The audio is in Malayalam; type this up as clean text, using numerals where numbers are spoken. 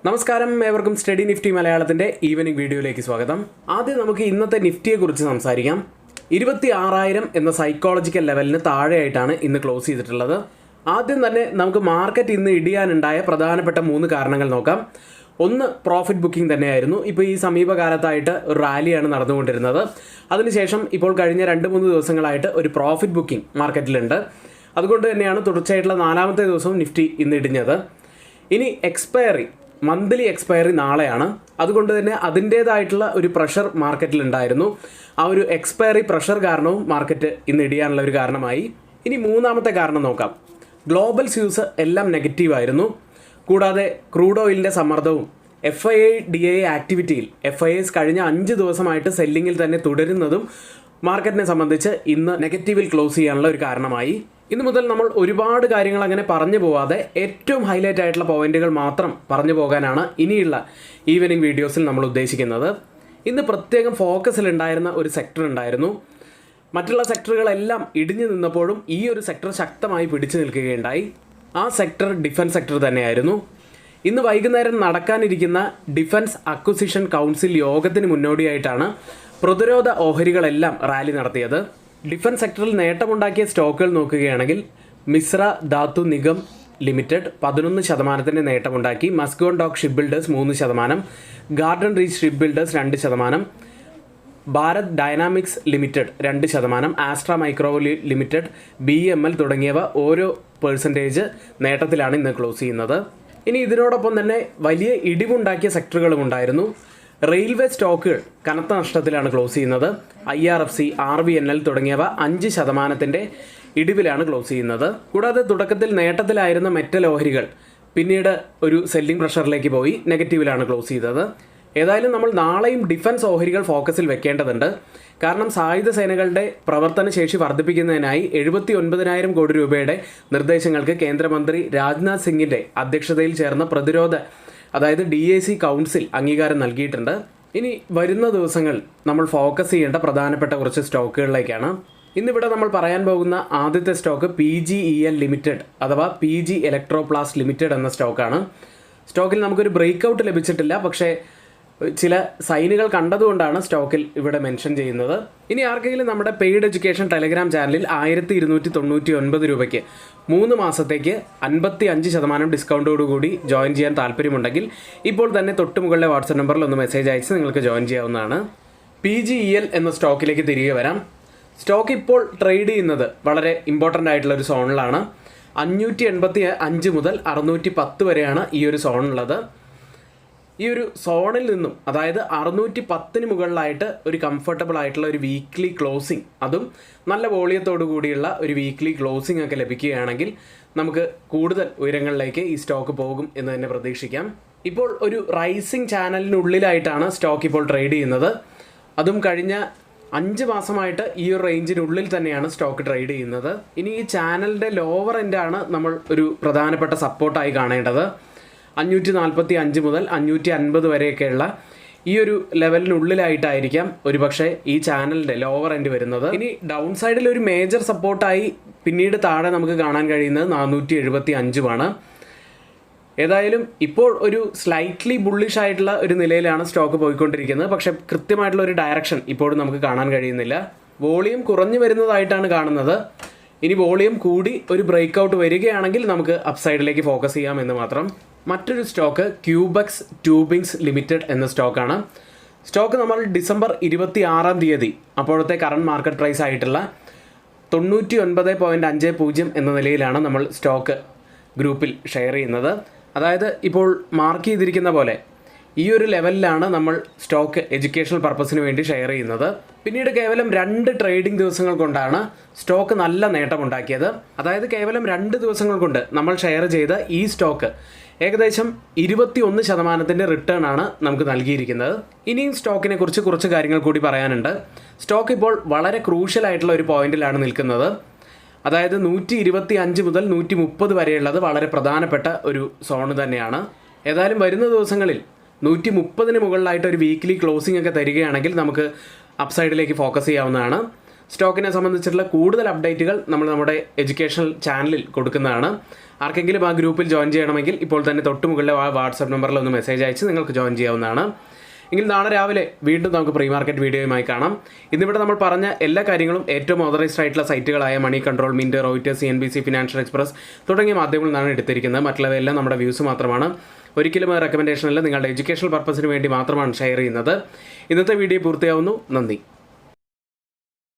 നമസ്കാരം, ഏവർക്കും സ്റ്റഡി നിഫ്റ്റി മലയാളത്തിൻ്റെ ഈവനിംഗ് വീഡിയോയിലേക്ക് സ്വാഗതം. ആദ്യം നമുക്ക് ഇന്നത്തെ നിഫ്റ്റിയെക്കുറിച്ച് സംസാരിക്കാം. 26,000 എന്ന സൈക്കോളജിക്കൽ ലെവലിന് താഴെയായിട്ടാണ് ഇന്ന് ക്ലോസ് ചെയ്തിട്ടുള്ളത്. ആദ്യം തന്നെ നമുക്ക് മാർക്കറ്റ് ഇന്ന് ഇടിയാനുണ്ടായ പ്രധാനപ്പെട്ട 3 കാരണങ്ങൾ നോക്കാം. ഒന്ന്, പ്രോഫിറ്റ് ബുക്കിംഗ് തന്നെയായിരുന്നു. ഇപ്പോൾ ഈ സമീപകാലത്തായിട്ട് ഒരു റാലിയാണ് നടന്നുകൊണ്ടിരുന്നത്. അതിനുശേഷം ഇപ്പോൾ കഴിഞ്ഞ 2-3 ദിവസങ്ങളായിട്ട് ഒരു പ്രോഫിറ്റ് ബുക്കിംഗ് മാർക്കറ്റിലുണ്ട്. അതുകൊണ്ട് തന്നെയാണ് തുടർച്ചയായിട്ടുള്ള 4ാമത്തെ ദിവസവും നിഫ്റ്റി ഇന്ന് ഇടിഞ്ഞത്. ഇനി മന്ത്ലി എക്സ്പയറി നാളെയാണ്. അതുകൊണ്ട് തന്നെ അതിൻ്റേതായിട്ടുള്ള ഒരു പ്രഷർ മാർക്കറ്റിലുണ്ടായിരുന്നു. ആ ഒരു എക്സ്പയറി പ്രഷർ കാരണവും മാർക്കറ്റ് ഇന്ന് ഇടിയാനുള്ള ഒരു കാരണമായി. ഇനി 3ാമത്തെ കാരണം നോക്കാം. ഗ്ലോബൽ സ്യൂസ് എല്ലാം നെഗറ്റീവായിരുന്നു. കൂടാതെ ക്രൂഡ് ഓയിലിൻ്റെ സമ്മർദ്ദവും FII-DII ആക്ടിവിറ്റിയിൽ FIIs കഴിഞ്ഞ 5 ദിവസമായിട്ട് സെല്ലിങ്ങിൽ തന്നെ തുടരുന്നതും മാർക്കറ്റിനെ സംബന്ധിച്ച് ഇന്ന് നെഗറ്റീവിൽ ക്ലോസ് ചെയ്യാനുള്ള ഒരു കാരണമായി. ഇന്നു മുതൽ നമ്മൾ ഒരുപാട് കാര്യങ്ങൾ അങ്ങനെ പറഞ്ഞു പോവാതെ ഏറ്റവും ഹൈലൈറ്റ് ആയിട്ടുള്ള പോയിന്റുകൾ മാത്രം പറഞ്ഞു പോകാനാണ് ഇനിയുള്ള ഈവനിങ് വീഡിയോസിൽ നമ്മൾ ഉദ്ദേശിക്കുന്നത്. ഇന്ന് പ്രത്യേകം ഫോക്കസിലുണ്ടായിരുന്ന ഒരു സെക്ടർ ഉണ്ടായിരുന്നു. മറ്റുള്ള സെക്ടറുകളെല്ലാം ഇടിഞ്ഞു നിന്നപ്പോഴും ഈ ഒരു സെക്ടർ ശക്തമായി പിടിച്ചു നിൽക്കുകയുണ്ടായി. ആ സെക്ടർ ഡിഫൻസ് സെക്ടർ തന്നെയായിരുന്നു. ഇന്ന് വൈകുന്നേരം നടക്കാനിരിക്കുന്ന ഡിഫൻസ് അക്വിസിഷൻ കൗൺസിൽ യോഗത്തിന് മുന്നോടിയായിട്ടാണ് പ്രതിരോധ ഓഹരികളെല്ലാം റാലി നടത്തിയത്. ഡിഫൻസ് സെക്ടറിൽ നേട്ടമുണ്ടാക്കിയ സ്റ്റോക്കുകൾ നോക്കുകയാണെങ്കിൽ മിശ്ര ധാതു നിഗം ലിമിറ്റഡ് 11% നേട്ടമുണ്ടാക്കി. Mazagon dock ship builders 3%, garden reach ship builders 2%, Bharat dynamics limited 2%, Astra micro limited, BML തുടങ്ങിയവ ഓരോ പെർസെൻറ്റേജ് നേട്ടത്തിലാണ് ഇന്ന് ക്ലോസ് ചെയ്യുന്നത്. ഇനി ഇതിനോടൊപ്പം തന്നെ വലിയ ഇടിവുണ്ടാക്കിയ സെക്ടറുകളും ഉണ്ടായിരുന്നു. റെയിൽവേ സ്റ്റോക്കുകൾ കനത്ത നഷ്ടത്തിലാണ് ക്ലോസ് ചെയ്യുന്നത്. IRFC, RVNL തുടങ്ങിയവ 5% ഇടിവിലാണ് ക്ലോസ് ചെയ്യുന്നത്. കൂടാതെ തുടക്കത്തിൽ നേട്ടത്തിലായിരുന്ന മെറ്റൽ ഓഹരികൾ പിന്നീട് ഒരു സെല്ലിംഗ് പ്രഷറിലേക്ക് പോയി നെഗറ്റീവിലാണ് ക്ലോസ് ചെയ്തത്. ഏതായാലും നമ്മൾ നാളെയും ഡിഫൻസ് ഓഹരികൾ ഫോക്കസിൽ വെക്കേണ്ടതുണ്ട്. കാരണം സായുധ സേനകളുടെ പ്രവർത്തന ശേഷി വർദ്ധിപ്പിക്കുന്നതിനായി 79,000 കോടി രൂപയുടെ നിർദ്ദേശങ്ങൾക്ക് കേന്ദ്രമന്ത്രി രാജ്നാഥ് സിംഗിൻ്റെ അധ്യക്ഷതയിൽ ചേർന്ന പ്രതിരോധ DAC കൗൺസിൽ അംഗീകാരം നൽകിയിട്ടുണ്ട്. ഇനി വരുന്ന ദിവസങ്ങൾ നമ്മൾ ഫോക്കസ് ചെയ്യേണ്ട പ്രധാനപ്പെട്ട കുറച്ച് സ്റ്റോക്കുകളിലേക്കാണ്. ഇന്നിവിടെ നമ്മൾ പറയാൻ പോകുന്ന ആദ്യത്തെ സ്റ്റോക്ക് PGEL ലിമിറ്റഡ് അഥവാ PG ഇലക്ട്രോപ്ലാസ്റ്റ് ലിമിറ്റഡ് എന്ന സ്റ്റോക്കാണ്. സ്റ്റോക്കിൽ നമുക്കൊരു ബ്രേക്ക് ഔട്ട് ലഭിച്ചിട്ടില്ല, പക്ഷേ ചില സൈനുകൾ കണ്ടതുകൊണ്ടാണ് സ്റ്റോക്കിൽ ഇവിടെ മെൻഷൻ ചെയ്യുന്നത്. ഇനി ആർക്കെങ്കിലും നമ്മുടെ പെയ്ഡ് എഡ്യൂക്കേഷൻ ടെലഗ്രാം ചാനലിൽ 1299 രൂപയ്ക്ക് 3 മാസത്തേക്ക് 55% ഡിസ്കൗണ്ടോടുകൂടി ജോയിൻ ചെയ്യാൻ താല്പര്യമുണ്ടെങ്കിൽ ഇപ്പോൾ തന്നെ തൊട്ട് മുകളിലെ വാട്സപ്പ് നമ്പറിൽ ഒന്ന് മെസ്സേജ് അയച്ച് നിങ്ങൾക്ക് ജോയിൻ ചെയ്യാവുന്നതാണ്. PGEL എന്ന സ്റ്റോക്കിലേക്ക് തിരികെ വരാം. സ്റ്റോക്ക് ഇപ്പോൾ ട്രേഡ് ചെയ്യുന്നത് വളരെ ഇമ്പോർട്ടൻ്റ് ആയിട്ടുള്ള ഒരു സോണിലാണ്. 585 മുതൽ 610 വരെയാണ് ഈ ഒരു സോണുള്ളത്. ഈ ഒരു സോണിൽ നിന്നും, അതായത് 610 മുകളിലായിട്ട് ഒരു കംഫർട്ടബിൾ ആയിട്ടുള്ള ഒരു വീക്ക്ലി ക്ലോസിംഗ്, അതും നല്ല വോളിയത്തോടു കൂടിയുള്ള ഒരു വീക്ക്ലി ക്ലോസിംഗ് ഒക്കെ ലഭിക്കുകയാണെങ്കിൽ നമുക്ക് കൂടുതൽ ഉയരങ്ങളിലേക്ക് ഈ സ്റ്റോക്ക് പോകും എന്ന് തന്നെ പ്രതീക്ഷിക്കാം. ഇപ്പോൾ ഒരു റൈസിംഗ് ചാനലിനുള്ളിലായിട്ടാണ് സ്റ്റോക്ക് ഇപ്പോൾ ട്രേഡ് ചെയ്യുന്നത്. അതും കഴിഞ്ഞ 5 മാസമായിട്ട് ഈ ഒരു റേഞ്ചിനുള്ളിൽ തന്നെയാണ് സ്റ്റോക്ക് ട്രേഡ് ചെയ്യുന്നത്. ഇനി ഈ ചാനലിൻ്റെ ലോവർ എൻഡാണ് നമ്മൾ ഒരു പ്രധാനപ്പെട്ട സപ്പോർട്ടായി കാണേണ്ടത്. 545 മുതൽ 550 വരെയൊക്കെയുള്ള ഈ ഒരു ലെവലിനുള്ളിലായിട്ടായിരിക്കാം ഒരുപക്ഷെ ഈ ചാനലിൻ്റെ ലോവർ എൻഡ് വരുന്നത്. ഇനി ഡൗൺ സൈഡിൽ ഒരു മേജർ സപ്പോർട്ടായി പിന്നീട് താഴെ നമുക്ക് കാണാൻ കഴിയുന്നത് 475 ഏതായാലും ഇപ്പോൾ ഒരു സ്ലൈറ്റ്ലി ബുള്ളിഷ് ആയിട്ടുള്ള ഒരു നിലയിലാണ് സ്റ്റോക്ക് പോയിക്കൊണ്ടിരിക്കുന്നത്. പക്ഷേ കൃത്യമായിട്ടുള്ള ഒരു ഡയറക്ഷൻ ഇപ്പോഴും നമുക്ക് കാണാൻ കഴിയുന്നില്ല. വോളിയം കുറഞ്ഞു വരുന്നതായിട്ടാണ് കാണുന്നത്. ഇനി വോളിയം കൂടി ഒരു ബ്രേക്ക് ഔട്ട് വരികയാണെങ്കിൽ നമുക്ക് അപ്സൈഡിലേക്ക് ഫോക്കസ് ചെയ്യാമെന്ന് മാത്രം. മറ്റൊരു സ്റ്റോക്ക് ക്യൂബക്സ് ട്യൂബിങ്സ് ലിമിറ്റഡ് എന്ന സ്റ്റോക്കാണ്. സ്റ്റോക്ക് നമ്മൾ ഡിസംബർ 26 അപ്പോഴത്തെ കറണ്ട് മാർക്കറ്റ് പ്രൈസ് ആയിട്ടുള്ള 99.50 എന്ന നിലയിലാണ് നമ്മൾ സ്റ്റോക്ക് ഗ്രൂപ്പിൽ ഷെയർ ചെയ്യുന്നത്. അതായത് ഇപ്പോൾ മാർക്ക് ചെയ്തിരിക്കുന്ന പോലെ ഈ ഒരു ലെവലിലാണ് നമ്മൾ സ്റ്റോക്ക് എഡ്യൂക്കേഷണൽ പർപ്പസിന് വേണ്ടി ഷെയർ ചെയ്യുന്നത്. പിന്നീട് കേവലം 2 ട്രേഡിംഗ് ദിവസങ്ങൾ കൊണ്ടാണ് സ്റ്റോക്ക് നല്ല നേട്ടമുണ്ടാക്കിയത്. അതായത് കേവലം 2 ദിവസങ്ങൾ കൊണ്ട് നമ്മൾ ഷെയർ ചെയ്ത ഈ സ്റ്റോക്ക് ഏകദേശം 21% റിട്ടേൺ ആണ് നമുക്ക് നൽകിയിരിക്കുന്നത്. ഇനിയും സ്റ്റോക്കിനെ കുറിച്ച് കുറച്ച് കാര്യങ്ങൾ കൂടി പറയാനുണ്ട്. സ്റ്റോക്ക് ഇപ്പോൾ വളരെ ക്രൂഷ്യൽ ആയിട്ടുള്ള ഒരു പോയിന്റിലാണ് നിൽക്കുന്നത്. അതായത് 125 മുതൽ 130 വരെയുള്ളത് വളരെ പ്രധാനപ്പെട്ട ഒരു സോൺ തന്നെയാണ്. ഏതായാലും വരുന്ന ദിവസങ്ങളിൽ 130 മുകളിലായിട്ട് ഒരു വീക്ക്ലി ക്ലോസിംഗ് ഒക്കെ തരികയാണെങ്കിൽ നമുക്ക് അപ്സൈഡിലേക്ക് ഫോക്കസ് ചെയ്യാവുന്നതാണ്. സ്റ്റോക്കിനെ സംബന്ധിച്ചിട്ടുള്ള കൂടുതൽ അപ്ഡേറ്റുകൾ നമ്മൾ നമ്മുടെ എഡ്യൂക്കേഷണൽ ചാനലിൽ കൊടുക്കുന്നതാണ്. ആർക്കെങ്കിലും ആ ഗ്രൂപ്പിൽ ജോയിൻ ചെയ്യണമെങ്കിൽ ഇപ്പോൾ തന്നെ തൊട്ട് മുകളിലെ ആ വാട്സപ്പ് നമ്പറിൽ ഒന്ന് മെസ്സേജ് അയച്ച് നിങ്ങൾക്ക് ജോയിൻ ചെയ്യാവുന്നതാണ്. എങ്കിൽ നാളെ രാവിലെ വീണ്ടും നമുക്ക് പ്രീ മാർക്കറ്റ് വീഡിയോയുമായി കാണാം. ഇന്നിവിടെ നമ്മൾ പറഞ്ഞ എല്ലാ കാര്യങ്ങളും ഏറ്റവും ഓതറൈസ്ഡ് ആയിട്ടുള്ള സൈറ്റുകളായ money control, mint, Reuters, CNBC, financial express തുടങ്ങിയ മാധ്യമങ്ങളിൽ നിന്നാണ് എടുത്തിരിക്കുന്നത്. മറ്റുള്ളവയെല്ലാം നമ്മുടെ വ്യൂസ് മാത്രമാണ്. ഒരിക്കലും റെക്കമെൻഡേഷനല്ല, നിങ്ങളുടെ എഡ്യൂക്കേഷണൽ പർപ്പസിന് വേണ്ടി മാത്രമാണ് ഷെയർ ചെയ്യുന്നത്. ഇന്നത്തെ വീഡിയോ പൂർത്തിയാവുന്നു. നന്ദി.